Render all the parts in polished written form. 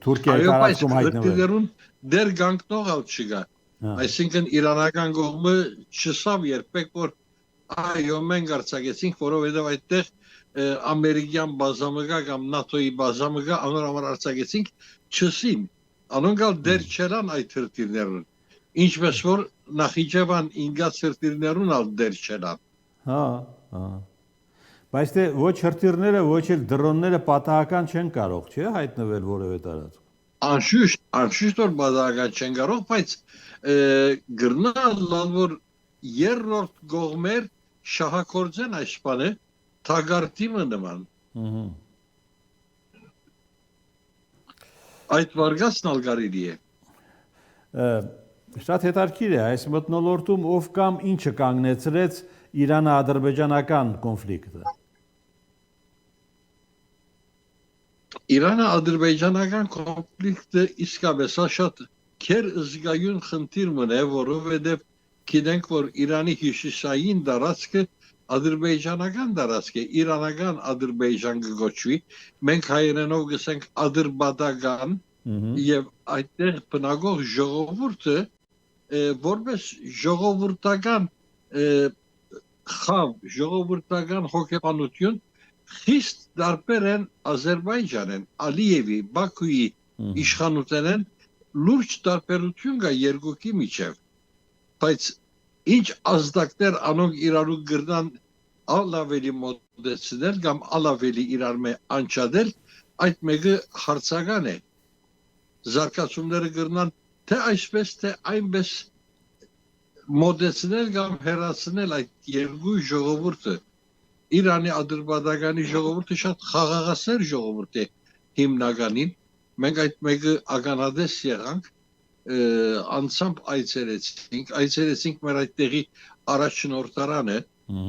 Թուրքիայի տարածքում հայտնվել։ Այո, դեր գանկնողալ չկա։ Այսինքն իրանական կողմը չսավ երբեք որ այո մենք արձակեցինք, որովհետև այդտեղ ամերիկյան բազամը կամ նատոյի բազամը անոր համար արձակեցինք չսին։ Անոնքալ դեր չերան այդ հրթիռներուն։ Ինչպես որ Նախիջևան ինգած հրթիռներուն ալ դեր չերան։ Հա։ Բայց թե ոչ հրթիռները, ոչ էլ դրոնները պատահական չեն կարող, չէ՞, հայտնվել որևէ տարածքում։ Անշուշտ որ պատահական չեն կարող, բայց գրնալ որ երրորդ կողմեր շահագործեն այս բանը թագարտիմը նման։ Այդ վարգածն ալ կարելի է։ Շատ հետաքրքիր է այս մթնոլորտում ով կամ ինչը կանգնեցրեց Իրանը-ադրբեջանական կոնֆլիկտը։ Իրանը-ադրբեջանական կոնֆլիկտը իսկապես շատ քեր զգայուն խնդիր մնա, որովհետև գիտենք որ Իրանի հյուսիսային տարածքը ադրբեջանական տարածք է, իրանական Ադրբեջան կգոչվի, մենք հայերենով գսենք ադրբադական եւ այդտեղ բնակող ժողովուրդը որպես ժողովրդական խավ, ժողովրդական հոգեբանություն խիստ դարբեր են Ադրբեջանեն, Ալիևի, Բաքուի իշխանութենեն լուրջ տարբերություն կա երկուքի միջև, բայց ինչ ազդակներ անոնք իրարու գրնան ալավելի մոտեցնել կամ ալավելի իրար մե անչադել, այդ մեկը հարցական է։ Զարգացումները գրնան թե այսպես թե այնպես մոտեցնել կամ հեռացնել այդ երկու ժողովուրդը։ Իրանի ադրբեջանի ժողովուրդը շատ խաղաղասեր ժողովուրդ է հիմնականին։ Մենք այդ մեկը ականադես եղանք, անցամբ այցելեցինք մեր այդտեղի առաջնորդարանը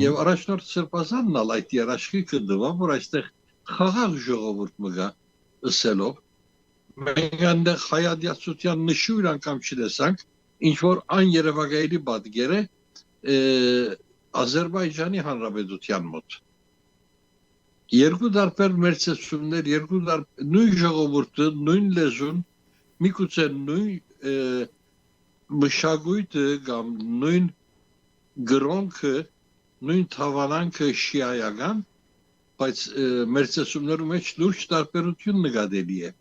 եւ առաջնորդ Սրբազանն ալ այդ երաշխիքը դվա, որ այստեղ խաղաղ ժողովուրդ մգա ըսելով մենք այնտեղ հայատյացության նշույլ անգամ չտեսանք, ինչ որ այն երևակայելի պատկեր է Ադրբեջանի Հանրապետության մոտ։ Երկու տարբեր մերձեցումներ, նույն ժողովուրդը, նույն լեզուն, միգուցե նույն մշակույթը կամ նույն գրոնքը, նույն թավանանքը շիայական, բայց մերձեցումներու մեջ լուրջ տարբերություն նկատելի է։